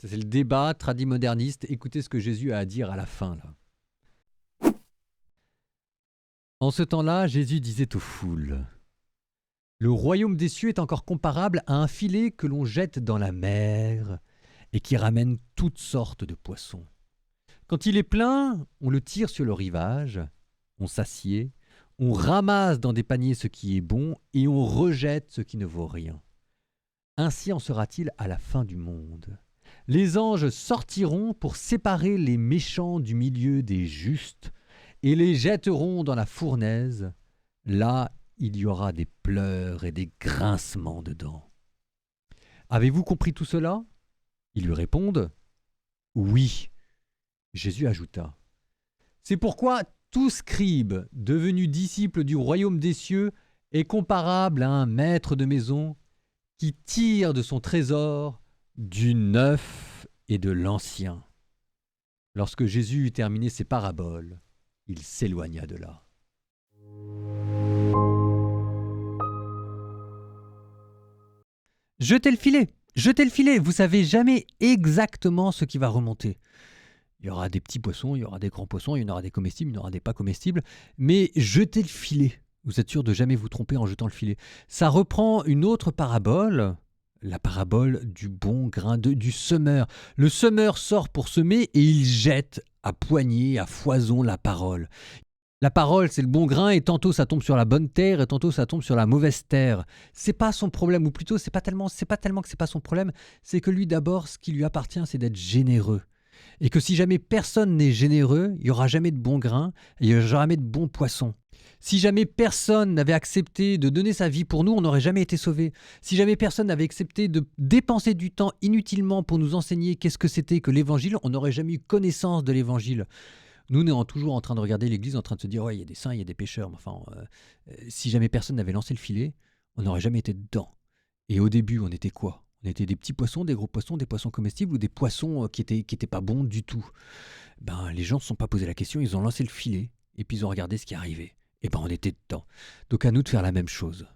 Ça, c'est le débat tradimoderniste. Écoutez ce que Jésus a à dire à la fin, là. En ce temps-là, Jésus disait aux foules, « Le royaume des cieux est encore comparable à un filet que l'on jette dans la mer et qui ramène toutes sortes de poissons. Quand il est plein, on le tire sur le rivage, on s'assied, on ramasse dans des paniers ce qui est bon et on rejette ce qui ne vaut rien. Ainsi en sera-t-il à la fin du monde. Les anges sortiront pour séparer les méchants du milieu des justes et les jetteront dans la fournaise. Là, il y aura des pleurs et des grincements de dents. Avez-vous compris tout cela ? » Ils lui répondent, « Oui. » Jésus ajouta, « C'est pourquoi tout scribe devenu disciple du royaume des cieux est comparable à un maître de maison qui tire de son trésor du neuf et de l'ancien. » Lorsque Jésus eut terminé ses paraboles, il s'éloigna de là. Jetez le filet, vous savez jamais exactement ce qui va remonter. Il y aura des petits poissons, il y aura des grands poissons, il y en aura des comestibles, il y en aura des pas comestibles, mais jetez le filet. Vous êtes sûr de jamais vous tromper en jetant le filet. Ça reprend une autre parabole, la parabole du bon grain, du semeur. Le semeur sort pour semer et il jette à poignée, à foison la parole. La parole, c'est le bon grain, et tantôt ça tombe sur la bonne terre, et tantôt ça tombe sur la mauvaise terre. C'est pas son problème, ou plutôt c'est pas tellement que c'est pas son problème, c'est que lui d'abord, ce qui lui appartient, c'est d'être généreux. Et que si jamais personne n'est généreux, il n'y aura jamais de bon grain, et il n'y aura jamais de bons poissons. Si jamais personne n'avait accepté de donner sa vie pour nous, on n'aurait jamais été sauvés. Si jamais personne n'avait accepté de dépenser du temps inutilement pour nous enseigner qu'est-ce que c'était que l'évangile, on n'aurait jamais eu connaissance de l'évangile. Nous, on est toujours en train de regarder l'église, en train de se dire « ouais, il y a des saints, il y a des pécheurs ». Enfin, si jamais personne n'avait lancé le filet, on n'aurait jamais été dedans. Et au début, on était quoi ? On était des petits poissons, des gros poissons, des poissons comestibles ou des poissons qui étaient pas bons du tout. Les gens ne se sont pas posé la question, ils ont lancé le filet et puis ils ont regardé ce qui arrivait. Et on était dedans. Donc à nous de faire la même chose.